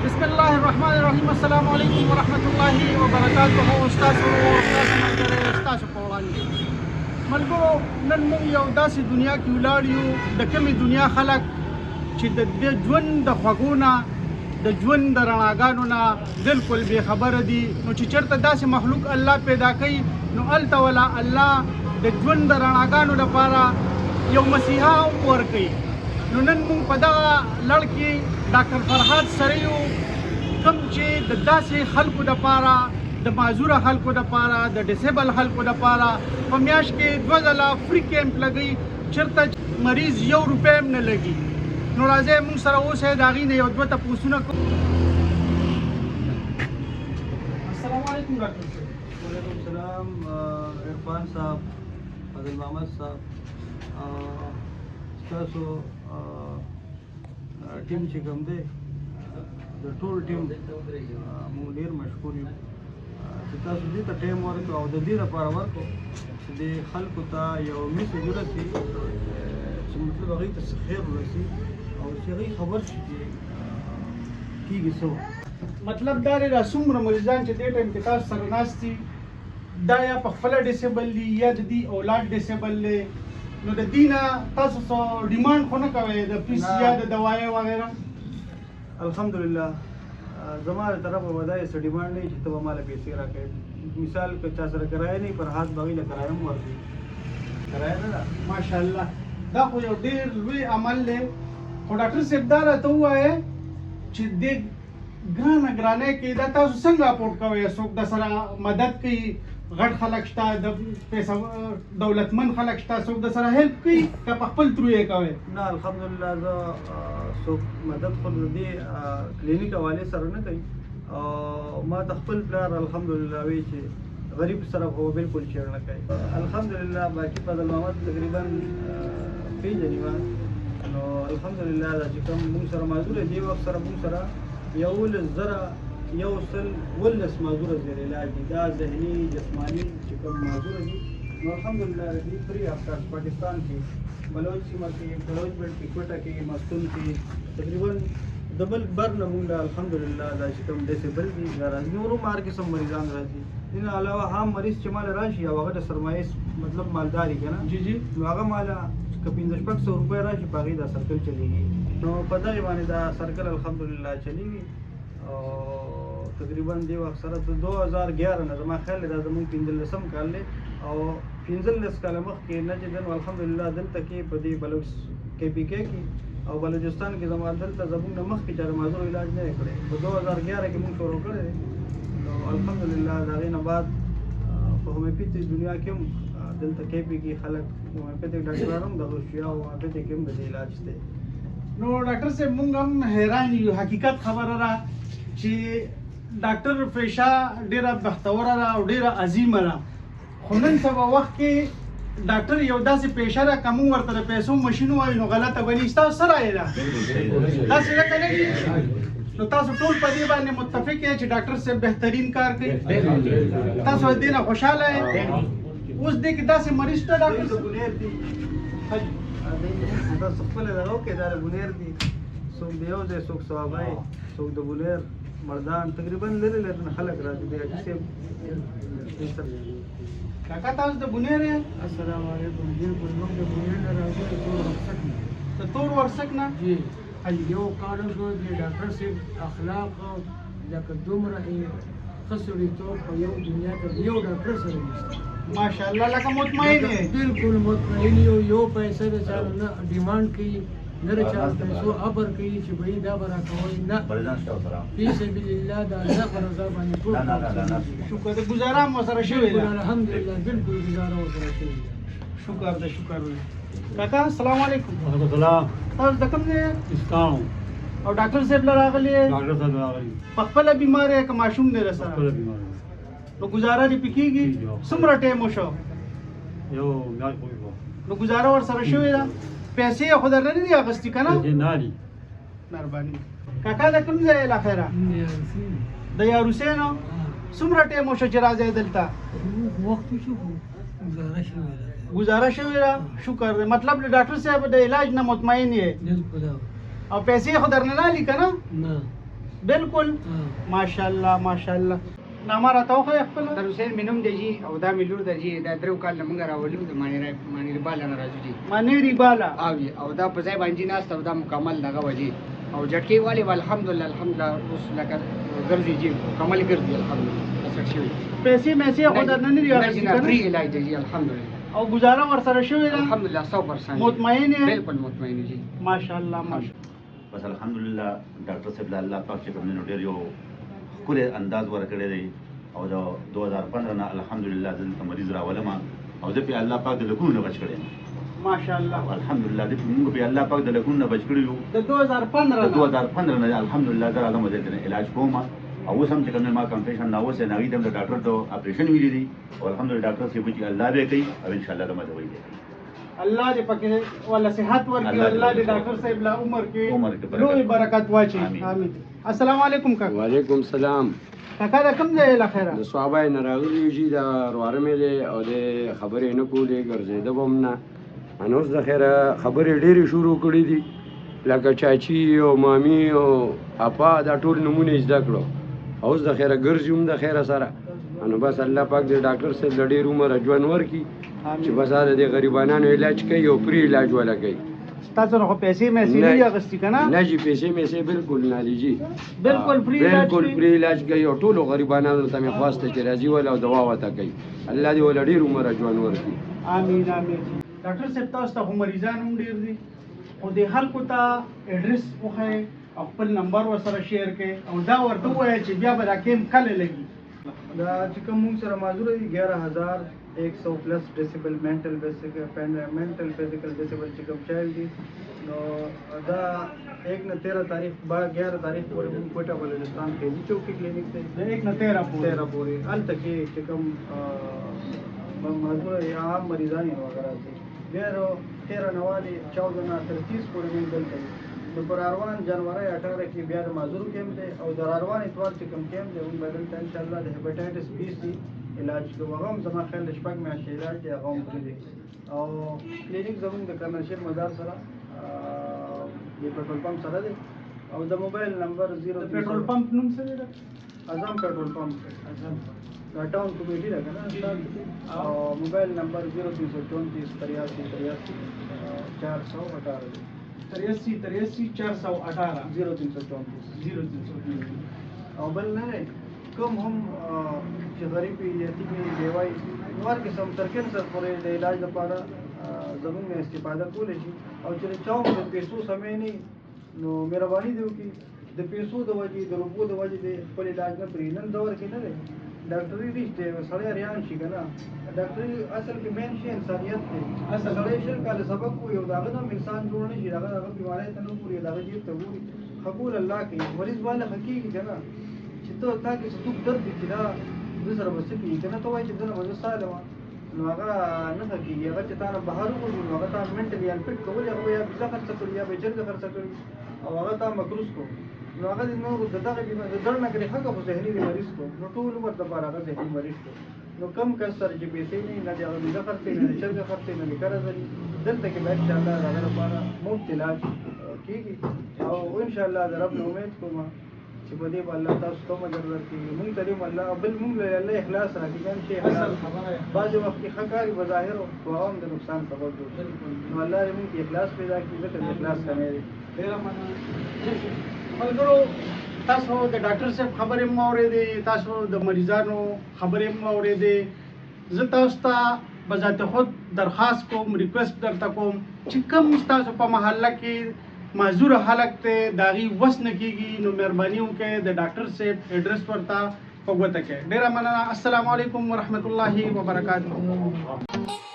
بسم الله الرحمن الرحیم. السلام علیکم ورحمۃ اللہ وبرکاتہ. استاسو په وړاندې ملګرو، نن موږ یو داسې دنیا کې ولاړ یو، د کومې دنیا خلک چې د ژوند د خوږو نه، د ژوند د رڼاګانو نه بالکل بې خبره دي. نو چې چېرته داسې مخلوق الله پیدا کوي، نو هلته ولا الله د ژوند د رڼاګانو لپاره یو مسیحا هم ورکوي. نو نن موږ په دغه لړ کې ډاکټر فرهاد سره یو، کوم چې د داسې خلکو لپاره، د معذوره خلکو لپاره، د ډسیبل خلکو لپاره په میاشت کې 2 ځله فری کیمپ لګوي، چېرته مریض 1 روپۍ هم نه لګي. نو راځئ موږ سره اوسئ، د هغې نه یو 2 تپوسونه کوو. السلام علیکم ډاکټر صاحب. وعلیکم السلام. عرفان صاحب، فضل محمد صاحب، ستاسو ټیم چې کوم دی، د ټول ټیم موږ ډېر مشکور یو چې تاسو دې ته ټایم ورکړو او د دې لپاره ورکړو چې د خلکو ته یو میسج ورسي، چې مطلب هغوی ته څه خیر ورسي او چې هغوی خبر شي چې کېږي څه. مطلب دا دی، دا څومره مریضان چې دې ټایم کې تاسو سره ناست دي، دا یا په خپله ډسیبل دي یا د دې اولاد ډسیبل دی. نو د دې نه تاسو څه ډیمانډ خو نه کوئ د فیس یا د دوایي وغیره؟ الحمدلله زما له طرفه به دا څه ډیمانډ نه وي چې ته به ماله پیسې راکړې. مثال که چا سره کرایه نه وي، پر هغه به هغوی له کرایه هم ورکوي. کرایه نه ده. ماشاءالله دا خو یو ډېر لوی عمل دی. خو ډاکټر صاحب دا راته ووایه چې دې ګرانۍ کې دا تاسو څنګه اپورټ کوئ؟ څوک د سره مدد کوي؟ غټ خلک شته، د پیسه دولتمن خلک شته، څوک د سره هیلپ کوي که په خپل ترو یې کوئ؟ نه الحمدلله زه څوک مدد خو د دې کلینیک حوالې سره نه کوي. ما ته خپل پلار الحمدلله وایي چې غریب سره خو بالکل چېړ نه کوي. الحمدلله باقي فضل محمد تقریبا پېژني ما. نو الحمدلله دا چې کوم موږ سره معذوره دې وخت سره موږ سره 11,000 معذوره زیر علاج دي، دا ذهني جسماني چې کوم معذوره دي. نو الحمدلله دې فری آف کاسټ پاکستان کې بلوچ سیمه کې، بلوچ بېلټ کې، کوټه کې، مستون کې تقریبا د ملک بر نه موږ الحمدلله دا چې کوم ډسیبل دي دا راځي. نور هم هر قسم مریضان راځي. دې نه علاوه عام مریض چې ماله راشي او هغه د سرمایې مطلب مالداري که نه، جی نو هغه ماله که 500-600 روپۍ راشي، په هغې دا سرکل چلېږي. نو په دغې باندې دا سرکل الحمدلله چلېږي. او تقریبا دې وخت سره د 2011 نه زما خیال دی دا زموږ 15 کال دی، او 15 کاله مخکې نه چې دن الحمدلله دلته کې په دې بلوچ KPK کې او بلوچستان کې زما دلته زموږ نه مخکې چا د معذور علاج نه دی کړی. په 2011 کې موږ شروع کړی دی. نو الحمدلله د هغې نه بعد په هومیوپیتھیک دنیا کې هم دلته KPK خلک هومیوپیتھیک ډاکټران هم د روسیا او هومیوپیتھیک هم د دې علاج دی. نو ډاکټر صاحب موږ هم حیران یو. حقیقت خبره ده چې ډاکټر پیشه ډېره بختوره ده او ډېره عظیمه ده. خو نن سبا وخت کې ډاکټر یو داسې پیشه ده که موږ ورته د پیسو مشین ووایو نو غلطه بني. ستاسو څه رایه ده؟ داسې ده که نه؟ نو تاسو ټول په دې باندې متفق یې چې ډاکټر صاحب بهترین کار کوي؟ تاسو د دې نه خوشحاله یې؟ اوس دې کې داسې مریض شته ډاکټر صاحب؟ تاسو خپل دغه وکړئ، دا د بونیر دي، څوک د یو ځای، څوک صوابی، څوک د بونیر مردان، تقریبا لرې لرې نه خلک راځي. د حاجي صاحب کاکا تاسو د بونیر یې؟ السلام علیکم. بالکل موږ د بونیر نه راځو، د تور ورسک نه. د تور ورسک نه؟ جی. یو کال وشو د ډاکټر صاحب اخلاق لکه دومره ښه سړیتوب په یو دنیا کې یو ډاکټر سره نشته. ماشاءالله لکه مطمئن یې؟ بالکل مطمئن یو پیسې د چا نه ډیمانډ کوي، نه د چا پیسو ابر کوي چې بهی دا به راکوئ، نه فی سبیل الله د الله په رضا باندې ټول شکر ده. ګزاره هم ورسره شوې ده؟ الحمدلله بالکل ګزاره ورسره شوې ده. شکر ده، شکر ده. کاکا السلام علیکم. وعلیکم السلام. تاسو د کوم ځای؟ اسکاڼو. او ډاکټر صاحب له راغلي یې؟ ډاکټر صاحب راغلي. په خپله بیمار یې که ماشوم دی در سره؟ خپله بیمار یم. نو ګزاره دې پې کېږي؟ څومره ټایم وشو؟ یو میاشت پورې وه. نو ګزاره ورسره شوې ده؟ پیسې یې خو درنه نه دي اخیستې که نه؟ پیسې نه دي. مهرباني. کاکا د کوم ځای یې له خیره؟ د یاروسۍ نه؟ څومره ټایم وشو چې راځئ دلته؟ وخت وشو، ګزاره شوې ده. ګزاره شوې ده؟ شکر دی. مطلب د ډاکټر صاحب د علاج نه مطمئن یې؟ بالکل. او پیسې خو درنه نه علي که نه؟ نه. بالکل ماشاءالله ماشاءالله نامه راته وښیه خپله تر حسین مې نوم دی جي او دا مې لور ده جي دا درېو کال نه موږ راولو د مانې رباله نه راځو جي منیری بالا او دا په ځای باندې ناسته او دا مکمل دغه وه جي او جټکې والې به الحمدلله اوس لکه ګرځي جي مکمل ګرځي الحمدلله اثر شوي پیسې میسې خو درنه نه دي اخیستي نه که فري نه؟ علاج دی جي الحمدلله او گزاره ورسره شوې ده الحمدلله 100% مطمئن یې بالکل مطمئن جي ماشاءالله ماشاءالله بس الحمدلله ډاکټر صاحب له الله پاک چې کوم نو ډېر یو ښکلی انداز ورکړی دی او د 2015 نه الحمدلله زه دلته مریض راولم او زه پې الله پاک د لکونو نه بچ کړی یم ماشاءالله او الحمدلله موږ پې الله پاک د لکونو نه بچ کړي یو د 2015 د 2015 نه الحمدلله زه راځم دلته نه علاج کوم او اوس هم چې کوم ما کمپیشن نه اوس نه هغوی ته هم د ډاکټر ته اپریشن ویلي دي او الحمدلله ډاکټر صاحب چې الله به کوي او انشاءالله د مدوي دی الله دې پکې ولا صحت ورکړي الله دې ډاکټر صاحب لا عمر عمر کې کې برکت. لوی برکت واچي آمین. امين السلام علیکم کاکا وعلیکم سلام کاکا دا کوم ځای له خیره د صحابه نه راغلي یو چې د روارمې دی او د خبرې نه کولې ګرځېده به هم نه ان اوس د خیره خبرې ډېرې شروع کړي دي لکه چاچي او مامي او اپا دا ټول نمونه یې زده کړو اوس د خیره ګرځي هم د خیره سره نو بس الله پاک دې ډاکټر صاحب د ډېر عمر ژوند ورکړي چې بس هغه د غریبانانو علاج کوي او فري علاج ولا کوي تاسو نو پیسې مې نه دي اغستې کنه نه جی پیسې میسې بالکل نه دي جی بالکل free علاج بالکل کوي. فري علاج کوي او ټولو غریبانو ته مې خواسته چې راځي ولا او دوا وته کوي الله دې ولا ډېر عمر ژوند ورکړي امين امين ډاکټر صاحب تاسو ته خو مریضان هم ډېر دي او د خلکو ته اډرس وښایئ او خپل نمبر ورسره شیر کړئ او دا ورته ووایئ چې بیا به دا کیم کله لګي دا چې کوم موږ سره معذور دي 11100 پلس ډیسیبل مینټل فزیکل ډیسیبل چې کوم چایلډ دي نو دا 1 نه 13 تاریخ 11 تاریخ پورې موږ کوټه بلوچستان کې چوکي کلینیک ته د 1 نه 13 پورې 13 پورې هلته کې چې کوم معذور یا عام مریضان وغیرہ دي بیا 13 نوالی 14 نه 30 پورې موږ دلته یو. د پر اروان جنوري 18 کې بیا د معذور کیمپ دی او د اروان اتوار چې کوم کیمپ دی موږ به دلته ان شاء الله د هپاتایټس بي سي علاج کوو هغه هم زما خیال د شپږ میاشتې علاج دی هغه هم پرې دی او کلینیک زموږ د کمرشل مدار سره د پټرول پمپ سره دی او د موبایل نمبر 0 د پېټرول پمپ نوم څه دی اعظم پټرول پمپ اعظم دا ټاون کمیټي ده کنه او موبایل نمبر 0334 83 418 83 418 0334 او بل نه کوم هم چې غریب یتیم بیوای نور قسم تر کینسر پورې د علاج لپاره زموږ نه استفاده کولی شي او چې چاوم د پیسو سمې نه نو مهرباني دی وکړي د پیسو د وجې د روپو د وجې د خپل علاج نه پرې نن دور کې نه دی ډاکټري رښتې سړی ریان شي که نه ډاکټري اصل کې مین شي انسانیت دی اصل سړی شل کاله سبق وي او د هغه نه هم انسان جوړ نه شي د هغه بیمارۍ ته نه ګوري د هغه جیب ته ګوري قبول الله کوي مریض باندې حقیقي که نه چې ته تا کې څه دوک درد دي چې دا زه سره به څه کېږي که نه ته وایې چې زه نه به زه سالم نو هغه نه ښه کېږي هغه چې تا نه بهر ووځي نو هغه تا منټلي انفټ کول هغه به یا ویزا خرڅه کړي یا به جرګه خرڅه کړي او هغه تا مکروز کړو نو هغه د نورو د دغه بیمارۍ د زړه نه کړي هغه خو ذهني مریض کړو نو ټول عمر دپاره هغه ذهني مریض کړو نو کم کس سره چې پیسې نه وي نه د هغه ویزا خرڅوي نه د چرګه خرڅوي نه د قرض لري دلته کې به انشاءالله د هغه لپاره مفت علاج کېږي او انشاءالله د رب نه امید کوم چې په دې به الله تاسو ته اجر درکړي موږ ته دې الله بل موږ له الله اخلاص راکړي ګڼ شي اخلاص بعضې وخت کې ښه کار په ظاهر خو هغه هم د نقصان سبب ګرځي نو الله دې موږ کې اخلاص پیدا کړي ځکه د اخلاص کمی دی ډېره مننه ملګرو تاسو د ډاکټر صاحب خبرې مو اورېدې تاسو د مریضانو خبرې مو اورېدې زه تاسو ته بذات خود درخواست کوم ریکویسټ درته کوم چې کوم تاسو په محله کې معذور خلک ته د هغې وس نه کېږي نو مهرباني وکړئ د ډاکټر صاحب ایډرس ورته په ګوته کړئ ډېره مننه السلام علیکم ورحمت الله وبرکاتہ